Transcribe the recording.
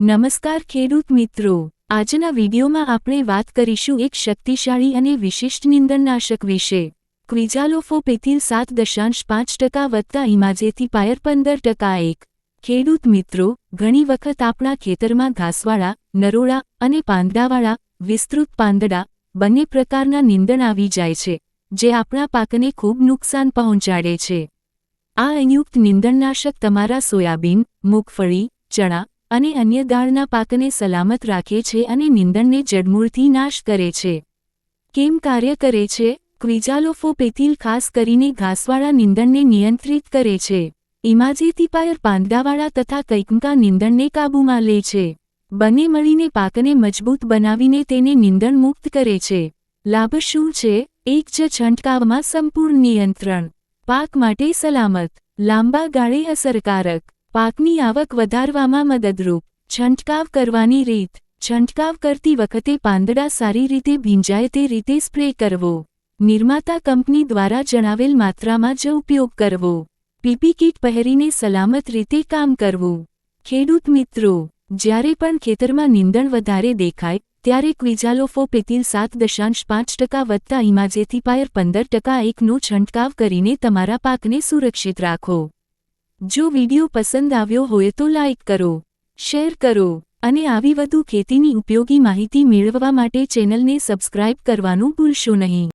નમસ્કાર ખેડૂત મિત્રો, આજના વિડીયોમાં આપણે વાત કરીશું એક શક્તિશાળી અને વિશિષ્ટ નીંદણનાશક વિશે. ક્વિઝાલોફોપેથિલ 7.5% વત્તા ઇમાઝેથિપાયર 15%. ખેડૂત મિત્રો, ઘણી વખત આપણા ખેતરમાં ઘાસવાળા, નરોળા અને પાંદડાવાળા, વિસ્તૃત પાંદડા, બંને પ્રકારના નીંદણ આવી જાય છે, જે આપણા પાકને ખૂબ નુકસાન પહોંચાડે છે. આ અયુક્ત નીંદણનાશક તમારા સોયાબીન, મૂંગફળી, ચણા અને અન્ય દાળના પાકને સલામત રાખે છે અને નીંદણને જડમૂળથી નાશ કરે છે. કેમ કાર્ય કરે છે? ક્વિઝાલોફોપેથિલ ખાસ કરીને ઘાસવાળા નીંદણને નિયંત્રિત કરે છે. ઇમાઝેથિપાયર પાંદડાવાળા તથા કૈકમકા નીંદણને કાબૂમાં લે છે. બંને મળીને પાકને મજબૂત બનાવીને તેને નીંદણ મુક્ત કરે છે. લાભ શું છે? એક જ છંટકાવમાં સંપૂર્ણ નિયંત્રણ. પાક માટે સલામત, લાંબા ગાળે અસરકારક, પાકની આવક વધારવામાં મદદરૂપ. છંટકાવ કરવાની રીત: છંટકાવ કરતી વખતે પાંદડા સારી રીતે ભીંજાય તે રીતે સ્પ્રે કરવો. નિર્માતા કંપની દ્વારા જણાવેલ માત્રામાં જ ઉપયોગ કરવો. પીપી કિટ પહેરીને સલામત રીતે કામ કરવું. ખેડૂત મિત્રો, જ્યારે પણ ખેતરમાં નીંદણ વધારે દેખાય ત્યારે ક્વિઝાલોફોપેથિલ 7.5% વત્તા ઇમાઝેથિપાયર 15%નો છંટકાવ કરીને તમારા પાકને સુરક્ષિત રાખો. જો વિડિયો પસંદ આવ્યો હોય તો લાઇક કરો, શેર કરો અને આવી વધુ ખેતીની ઉપયોગી માહિતી મેળવવા માટે ચેનલને સબસ્ક્રાઇબ કરવાનું ભૂલશો નહીં.